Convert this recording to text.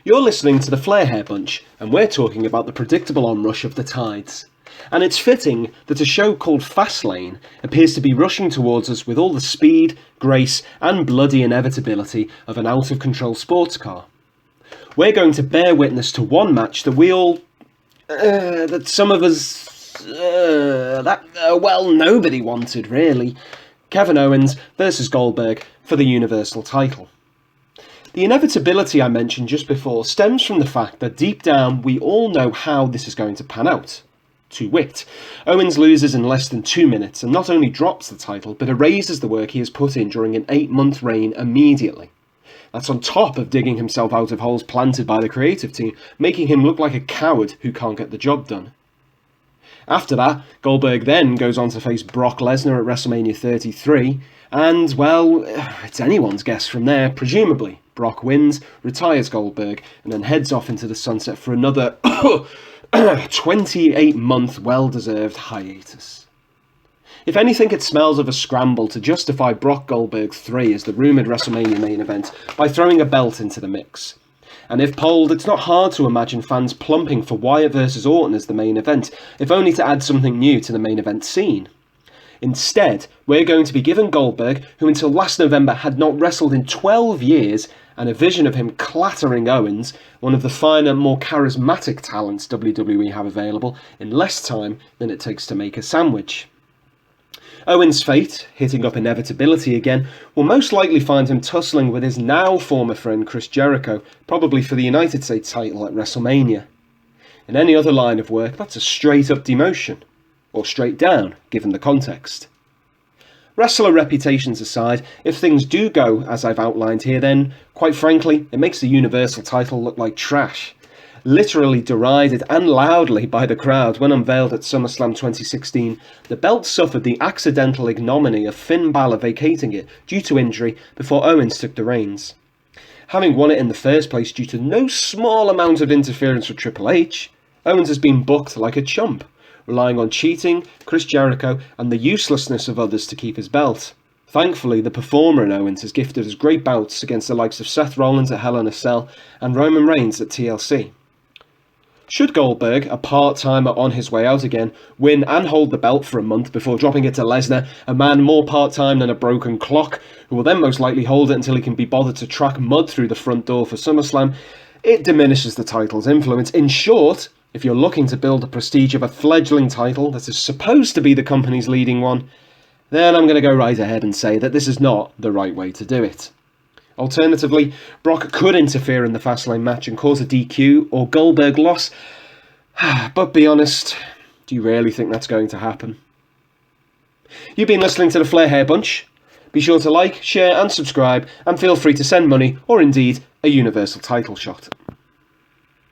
You're listening to the Flair Hair Bunch, and we're talking about the predictable onrush of the tides. And it's fitting that a show called Fastlane appears to be rushing towards us with all the speed, grace, and bloody inevitability of an out-of-control sports car. We're going to bear witness to one match that we all... that some of us... nobody wanted, really. Kevin Owens versus Goldberg for the Universal title. The inevitability I mentioned just before stems from the fact that deep down we all know how this is going to pan out. To wit, Owens loses in less than 2 minutes and not only drops the title but erases the work he has put in during an 8-month reign immediately. That's on top of digging himself out of holes planted by the creative team, making him look like a coward who can't get the job done. After that, Goldberg then goes on to face Brock Lesnar at WrestleMania 33, and, well, it's anyone's guess from there, presumably. Brock wins, retires Goldberg, and then heads off into the sunset for another 28-month well-deserved hiatus. If anything, it smells of a scramble to justify Brock Goldberg 3 as the rumoured WrestleMania main event by throwing a belt into the mix. And if polled, it's not hard to imagine fans plumping for Wyatt vs Orton as the main event, if only to add something new to the main event scene. Instead, we're going to be given Goldberg, who until last November had not wrestled in 12 years, and a vision of him clattering Owens, one of the finer, more charismatic talents WWE have available, in less time than it takes to make a sandwich. Owens' fate, hitting up inevitability again, will most likely find him tussling with his now former friend Chris Jericho, probably for the United States title at WrestleMania. In any other line of work, that's a straight-up demotion. Or straight down, given the context. Wrestler reputations aside, if things do go as I've outlined here, then, quite frankly, it makes the Universal title look like trash. Literally derided and loudly by the crowd when unveiled at SummerSlam 2016, the belt suffered the accidental ignominy of Finn Balor vacating it due to injury before Owens took the reins. Having won it in the first place due to no small amount of interference with Triple H, Owens has been booked like a chump, relying on cheating, Chris Jericho, and the uselessness of others to keep his belt. Thankfully, the performer in Owens has gifted us great bouts against the likes of Seth Rollins at Hell in a Cell and Roman Reigns at TLC. Should Goldberg, a part-timer on his way out again, win and hold the belt for a month before dropping it to Lesnar, a man more part-time than a broken clock, who will then most likely hold it until he can be bothered to track mud through the front door for SummerSlam, it diminishes the title's influence. In short, if you're looking to build the prestige of a fledgling title that is supposed to be the company's leading one, then I'm going to go right ahead and say that this is not the right way to do it. Alternatively, Brock could interfere in the Fastlane match and cause a DQ or Goldberg loss, but be honest, do you really think that's going to happen? You've been listening to the Flair Hair Bunch. Be sure to like, share and subscribe, and feel free to send money or indeed a Universal title shot.